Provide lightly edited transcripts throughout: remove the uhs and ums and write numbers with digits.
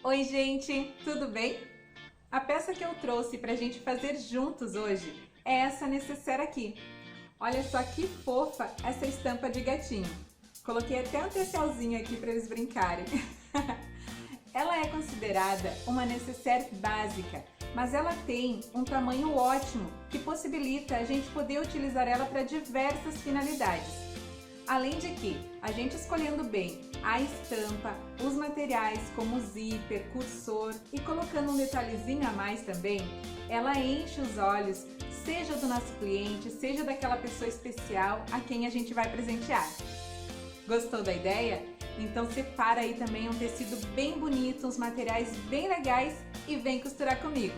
Oi, gente, tudo bem? A peça que eu trouxe pra gente fazer juntos hoje é essa necessaire aqui. Olha só que fofa essa estampa de gatinho. Coloquei até um tesselzinho aqui para eles brincarem. Ela é considerada uma necessaire básica, mas ela tem um tamanho ótimo que possibilita a gente poder utilizar ela para diversas finalidades. Além de que, a gente escolhendo bem a estampa, os materiais como zíper, cursor e colocando um detalhezinho a mais também, ela enche os olhos, seja do nosso cliente, seja daquela pessoa especial a quem a gente vai presentear. Gostou da ideia? Então separa aí também um tecido bem bonito, uns materiais bem legais e vem costurar comigo.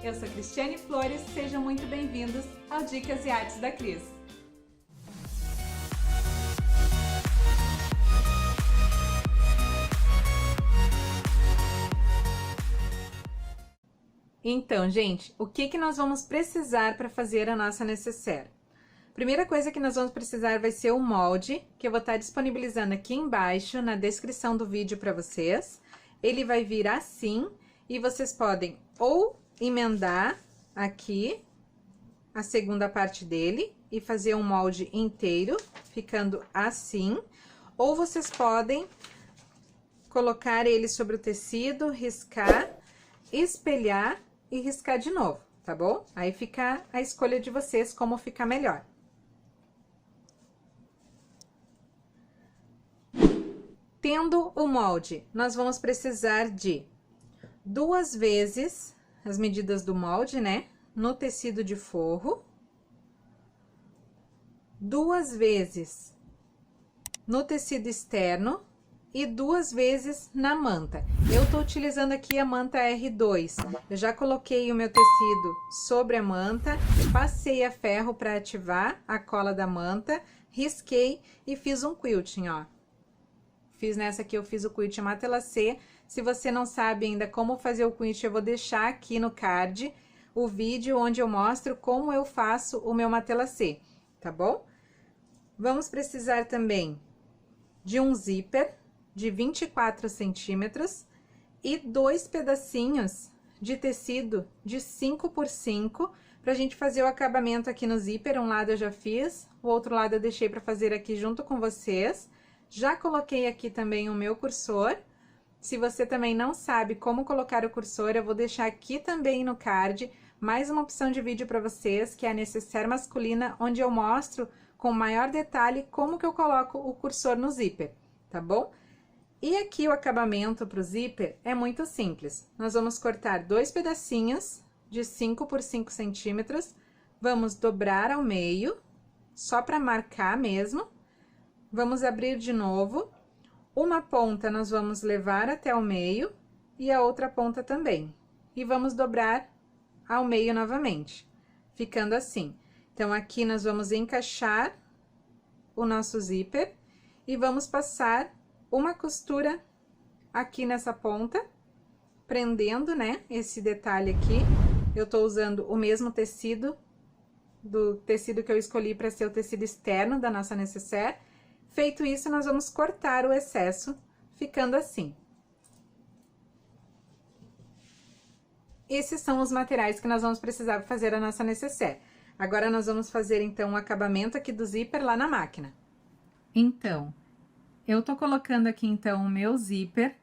Eu sou Cristiane Flores, sejam muito bem-vindos ao Dicas e Artes da Cris. Então, gente, o que nós vamos precisar para fazer a nossa necessaire? Primeira coisa que nós vamos precisar vai ser o molde, que eu vou estar disponibilizando aqui embaixo na descrição do vídeo para vocês. Ele vai vir assim e vocês podem ou emendar aqui a segunda parte dele e fazer um molde inteiro, ficando assim, ou vocês podem colocar ele sobre o tecido, riscar, espelhar e riscar de novo, tá bom? Aí fica a escolha de vocês como ficar melhor. Tendo o molde, nós vamos precisar de 2 vezes as medidas do molde, né? No tecido de forro. 2 vezes no tecido externo. E 2 vezes na manta. Eu tô utilizando aqui a manta R2. Eu já coloquei o meu tecido sobre a manta, passei a ferro para ativar a cola da manta, risquei e fiz um quilting, ó. Fiz nessa aqui, eu fiz o quilting matelassé. Se você não sabe ainda como fazer o quilting, eu vou deixar aqui no card o vídeo onde eu mostro como eu faço o meu matelassé, tá bom? Vamos precisar também de um zíper de 24 centímetros e 2 pedacinhos de tecido de 5 por 5 para a gente fazer o acabamento aqui no zíper. Um lado eu já fiz, o outro lado eu deixei para fazer aqui junto com vocês. Já coloquei aqui também o meu cursor. Se você também não sabe como colocar o cursor, eu vou deixar aqui também no card mais uma opção de vídeo para vocês, que é a necessaire masculina, onde eu mostro com maior detalhe como que eu coloco o cursor no zíper, tá bom? E aqui o acabamento para o zíper é muito simples. Nós vamos cortar 2 pedacinhos de 5 por 5 centímetros, vamos dobrar ao meio, só para marcar mesmo. Vamos abrir de novo. Uma ponta nós vamos levar até o meio e a outra ponta também. E vamos dobrar ao meio novamente, ficando assim. Então, aqui nós vamos encaixar o nosso zíper e vamos passar uma costura aqui nessa ponta, prendendo, né, esse detalhe aqui. Eu tô usando o mesmo tecido, do tecido que eu escolhi para ser o tecido externo da nossa necessaire. Feito isso, nós vamos cortar o excesso, ficando assim. Esses são os materiais que nós vamos precisar fazer a nossa necessaire. Agora, nós vamos fazer, então, o acabamento aqui do zíper lá na máquina. Então, eu tô colocando aqui, então, o meu zíper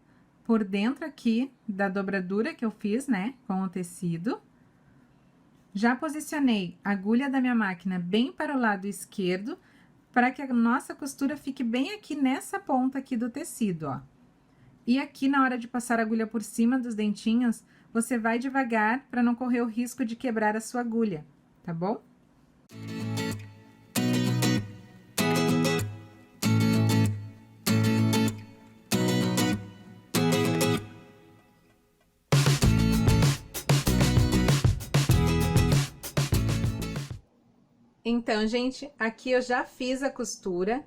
por dentro aqui da dobradura que eu fiz, né, com o tecido. Já posicionei a agulha da minha máquina bem para o lado esquerdo, para que a nossa costura fique bem aqui nessa ponta aqui do tecido, ó. E aqui, na hora de passar a agulha por cima dos dentinhos, você vai devagar para não correr o risco de quebrar a sua agulha, tá bom? Então, gente, aqui eu já fiz a costura.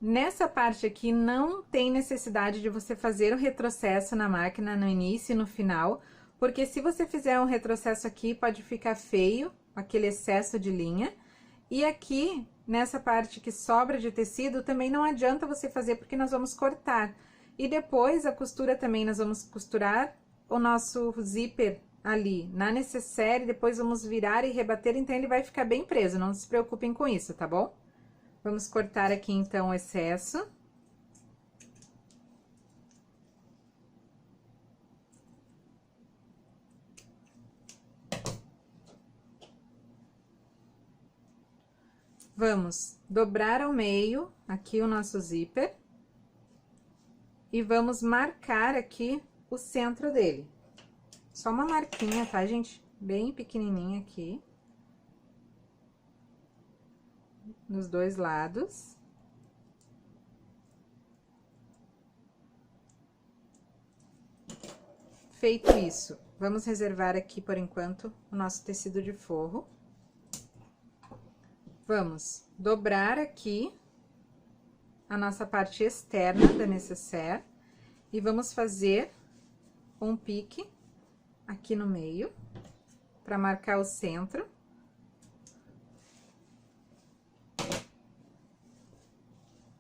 Nessa parte aqui não tem necessidade de você fazer o retrocesso na máquina no início e no final, porque se você fizer um retrocesso aqui, pode ficar feio, aquele excesso de linha. E aqui, nessa parte que sobra de tecido, também não adianta você fazer, porque nós vamos cortar. E depois, a costura também, nós vamos costurar o nosso zíper ali na necessaire, depois vamos virar e rebater, então ele vai ficar bem preso, não se preocupem com isso, tá bom? Vamos cortar aqui, então, o excesso. Vamos dobrar ao meio aqui o nosso zíper. E vamos marcar aqui o centro dele. Só uma marquinha, tá, gente? Bem pequenininha aqui. Nos dois lados. Feito isso, vamos reservar aqui, por enquanto, o nosso tecido de forro. Vamos dobrar aqui a nossa parte externa da necessaire e vamos fazer um pique aqui no meio, para marcar o centro.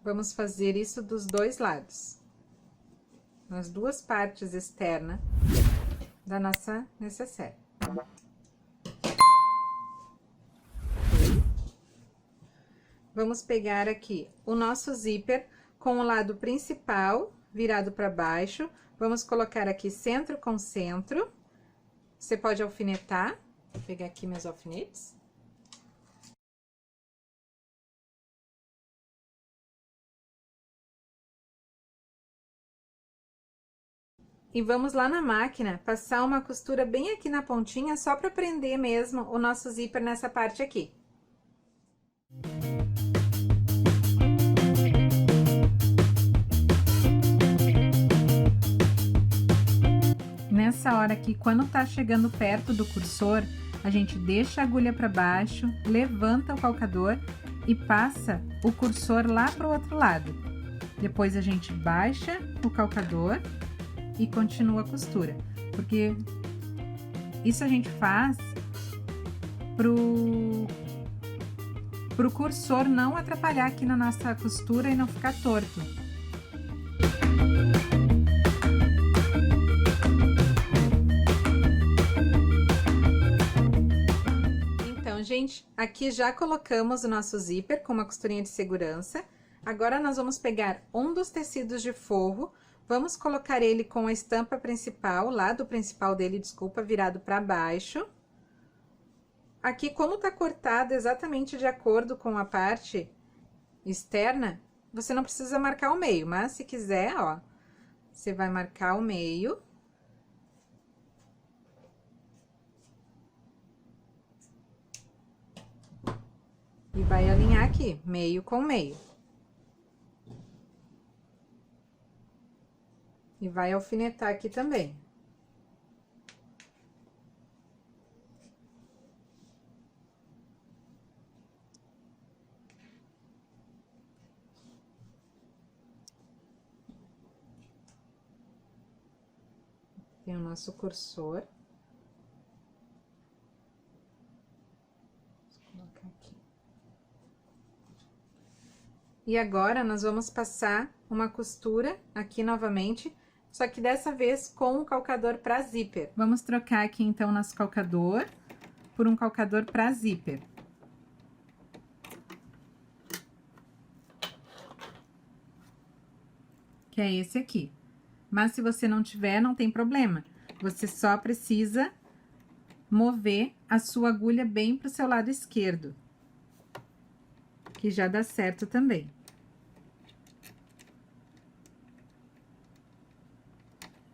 Vamos fazer isso dos dois lados, nas duas partes externas da nossa necessaire. Vamos pegar aqui o nosso zíper com o lado principal virado para baixo. Vamos colocar aqui centro com centro. Você pode alfinetar. Vou pegar aqui meus alfinetes. E vamos lá na máquina passar uma costura bem aqui na pontinha, só para prender mesmo o nosso zíper nessa parte aqui. Nessa hora aqui, quando tá chegando perto do cursor, a gente deixa a agulha para baixo, levanta o calcador e passa o cursor lá pro outro lado. Depois a gente baixa o calcador e continua a costura, porque isso a gente faz pro cursor não atrapalhar aqui na nossa costura e não ficar torto. Então, gente, aqui já colocamos o nosso zíper com uma costurinha de segurança. Agora, nós vamos pegar um dos tecidos de forro, vamos colocar ele com a estampa principal, lado principal dele, desculpa, virado para baixo. Aqui, como tá cortado exatamente de acordo com a parte externa, você não precisa marcar o meio, mas se quiser, ó, você vai marcar o meio. E vai alinhar aqui, meio com meio. E vai alfinetar aqui também. Tem o nosso cursor. Vou colocar aqui. E agora, nós vamos passar uma costura aqui novamente, só que dessa vez com o calcador para zíper. Vamos trocar aqui, então, nosso calcador por um calcador para zíper. Que é esse aqui. Mas se você não tiver, não tem problema. Você só precisa mover a sua agulha bem pro seu lado esquerdo. Que já dá certo também.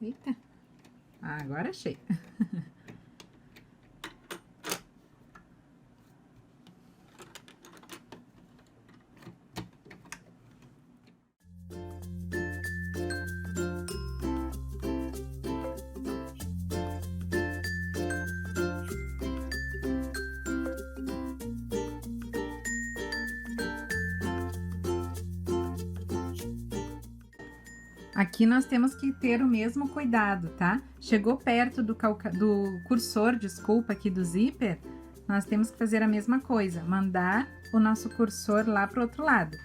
Eita. Ah, agora achei. Aqui nós temos que ter o mesmo cuidado, tá? Chegou perto do cursor, desculpa, aqui do zíper, nós temos que fazer a mesma coisa, mandar o nosso cursor lá pro outro lado.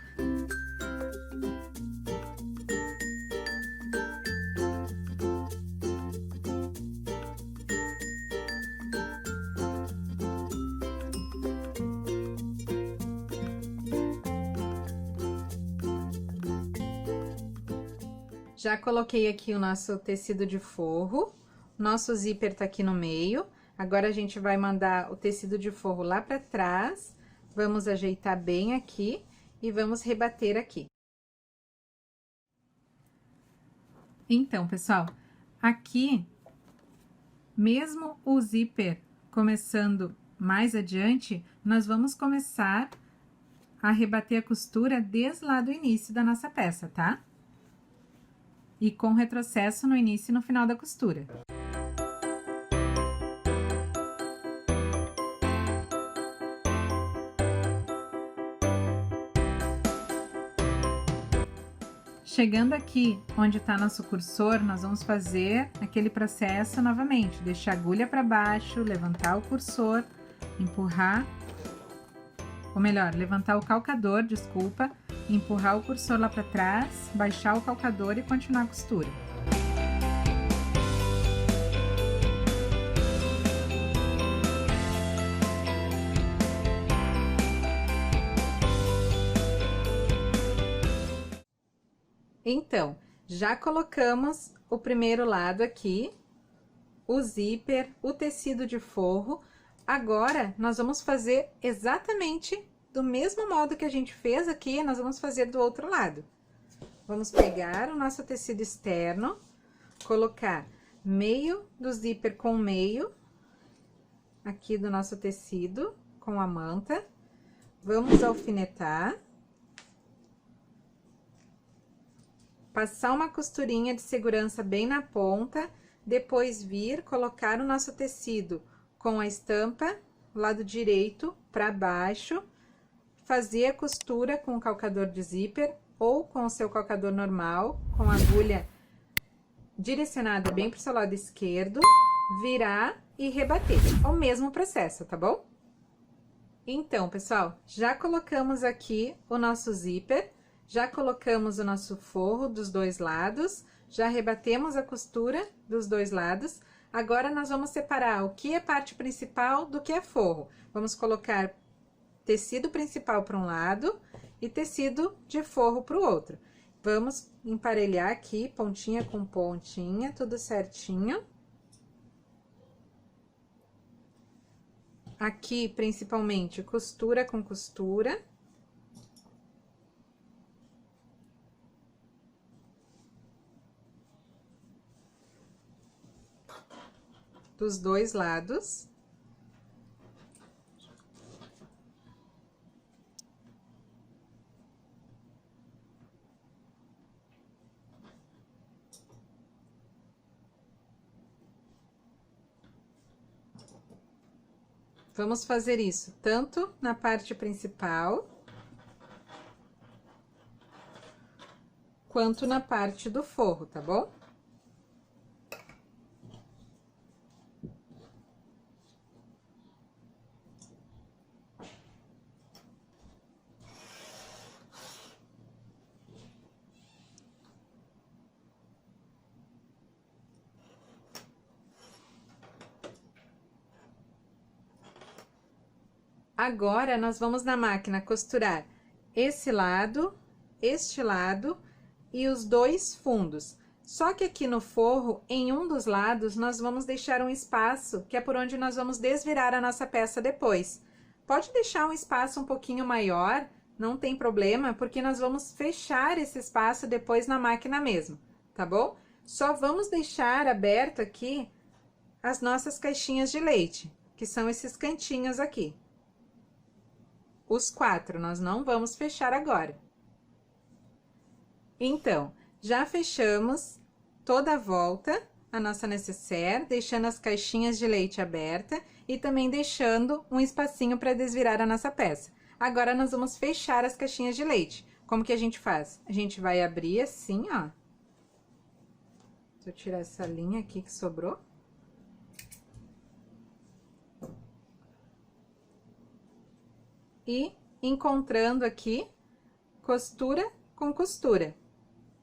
Já coloquei aqui o nosso tecido de forro, nosso zíper tá aqui no meio. Agora, a gente vai mandar o tecido de forro lá pra trás, vamos ajeitar bem aqui e vamos rebater aqui. Então, pessoal, aqui, mesmo o zíper começando mais adiante, nós vamos começar a rebater a costura desde lá do início da nossa peça, tá? E com retrocesso no início e no final da costura. Chegando aqui onde está nosso cursor, nós vamos fazer aquele processo novamente, deixar a agulha para baixo, levantar o cursor, empurrar, ou melhor, levantar o calcador, desculpa, empurrar o cursor lá para trás, baixar o calcador e continuar a costura. Então, já colocamos o primeiro lado aqui, o zíper, o tecido de forro. Agora, nós vamos fazer exatamente do mesmo modo que a gente fez aqui, nós vamos fazer do outro lado. Vamos pegar o nosso tecido externo, colocar meio do zíper com meio, aqui do nosso tecido, com a manta. Vamos alfinetar. Passar uma costurinha de segurança bem na ponta, depois vir colocar o nosso tecido com a estampa, lado direito para baixo, fazer a costura com o calcador de zíper ou com o seu calcador normal, com a agulha direcionada bem para o seu lado esquerdo, virar e rebater. É o mesmo processo, tá bom? Então, pessoal, já colocamos aqui o nosso zíper. Já colocamos o nosso forro dos dois lados, já rebatemos a costura dos dois lados. Agora, nós vamos separar o que é parte principal do que é forro. Vamos colocar tecido principal para um lado e tecido de forro para o outro. Vamos emparelhar aqui, pontinha com pontinha, tudo certinho. Aqui, principalmente, costura com costura. Dos dois lados. Vamos fazer isso tanto na parte principal, quanto na parte do forro, tá bom? Agora, nós vamos na máquina costurar esse lado, este lado e os dois fundos. Só que aqui no forro, em um dos lados, nós vamos deixar um espaço, que é por onde nós vamos desvirar a nossa peça depois. Pode deixar um espaço um pouquinho maior, não tem problema, porque nós vamos fechar esse espaço depois na máquina mesmo, tá bom? Só vamos deixar aberto aqui as nossas caixinhas de leite, que são esses cantinhos aqui. Os 4, nós não vamos fechar agora. Então, já fechamos toda a volta a nossa necessaire, deixando as caixinhas de leite aberta e também deixando um espacinho para desvirar a nossa peça. Agora, nós vamos fechar as caixinhas de leite. Como que a gente faz? A gente vai abrir assim, ó. Deixa eu tirar essa linha aqui que sobrou. E encontrando aqui costura com costura.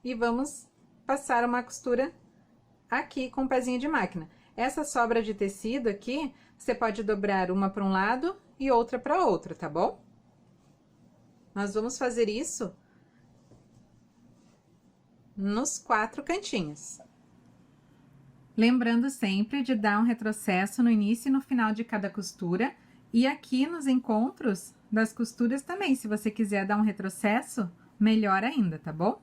E vamos passar uma costura aqui com o pezinho de máquina. Essa sobra de tecido aqui, você pode dobrar uma para um lado e outra para outro, tá bom? Nós vamos fazer isso nos 4 cantinhos. Lembrando sempre de dar um retrocesso no início e no final de cada costura, e aqui nos encontros das costuras também, se você quiser dar um retrocesso, melhor ainda, tá bom?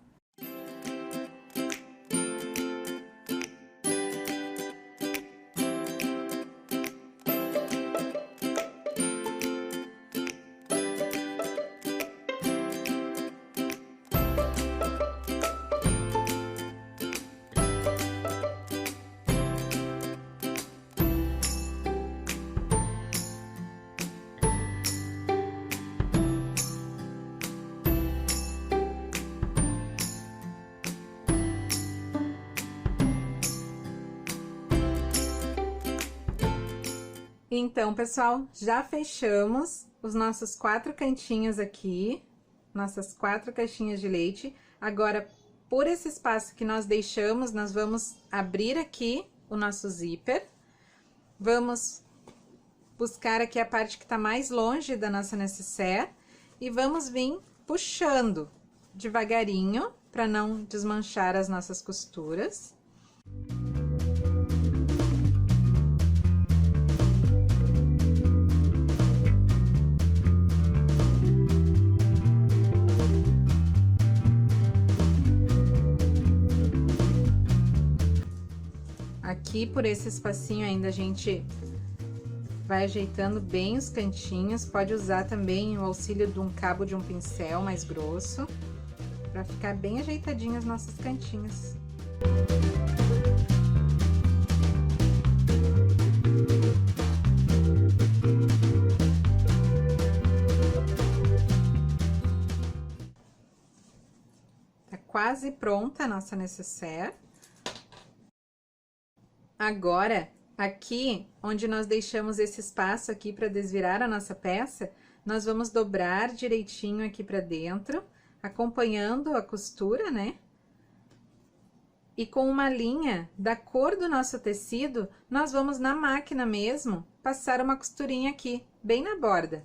Então, pessoal, já fechamos os nossos 4 cantinhos aqui, nossas 4 caixinhas de leite. Agora, por esse espaço que nós deixamos, nós vamos abrir aqui o nosso zíper. Vamos buscar aqui a parte que tá mais longe da nossa nécessaire e vamos vir puxando devagarinho para não desmanchar as nossas costuras. Aqui, por esse espacinho ainda, a gente vai ajeitando bem os cantinhos. Pode usar também o auxílio de um cabo de um pincel mais grosso, para ficar bem ajeitadinho os nossos cantinhos. Tá quase pronta a nossa nécessaire. Agora, aqui, onde nós deixamos esse espaço aqui para desvirar a nossa peça, nós vamos dobrar direitinho aqui para dentro, acompanhando a costura, né? E com uma linha da cor do nosso tecido, nós vamos na máquina mesmo passar uma costurinha aqui, bem na borda.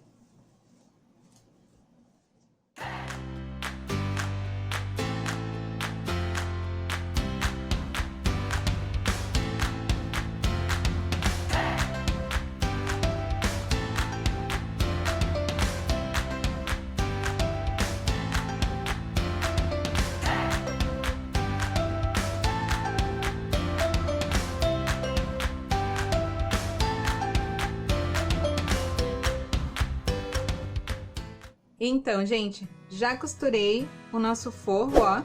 Então, gente, já costurei o nosso forro, ó,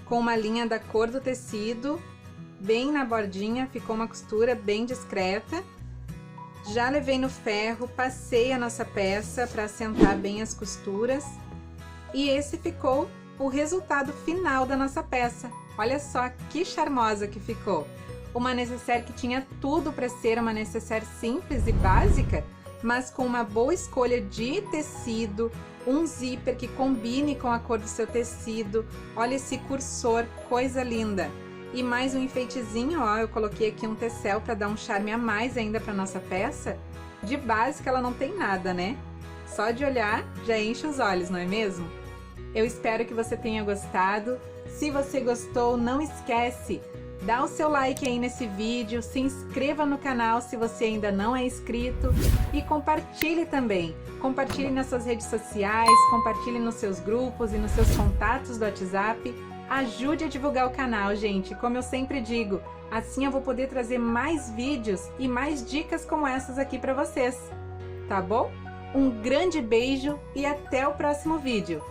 com uma linha da cor do tecido, bem na bordinha, ficou uma costura bem discreta. Já levei no ferro, passei a nossa peça para assentar bem as costuras. E esse ficou o resultado final da nossa peça. Olha só que charmosa que ficou. Uma nécessaire que tinha tudo para ser uma nécessaire simples e básica, mas com uma boa escolha de tecido, um zíper que combine com a cor do seu tecido. Olha esse cursor, coisa linda. E mais um enfeitezinho, ó, eu coloquei aqui um tecel para dar um charme a mais ainda para nossa peça. De básica ela não tem nada, né? Só de olhar já enche os olhos, não é mesmo? Eu espero que você tenha gostado. Se você gostou, não esquece, dá o seu like aí nesse vídeo, se inscreva no canal se você ainda não é inscrito e compartilhe também. Compartilhe nas suas redes sociais, compartilhe nos seus grupos e nos seus contatos do WhatsApp. Ajude a divulgar o canal, gente, como eu sempre digo, assim eu vou poder trazer mais vídeos e mais dicas como essas aqui para vocês, tá bom? Um grande beijo e até o próximo vídeo!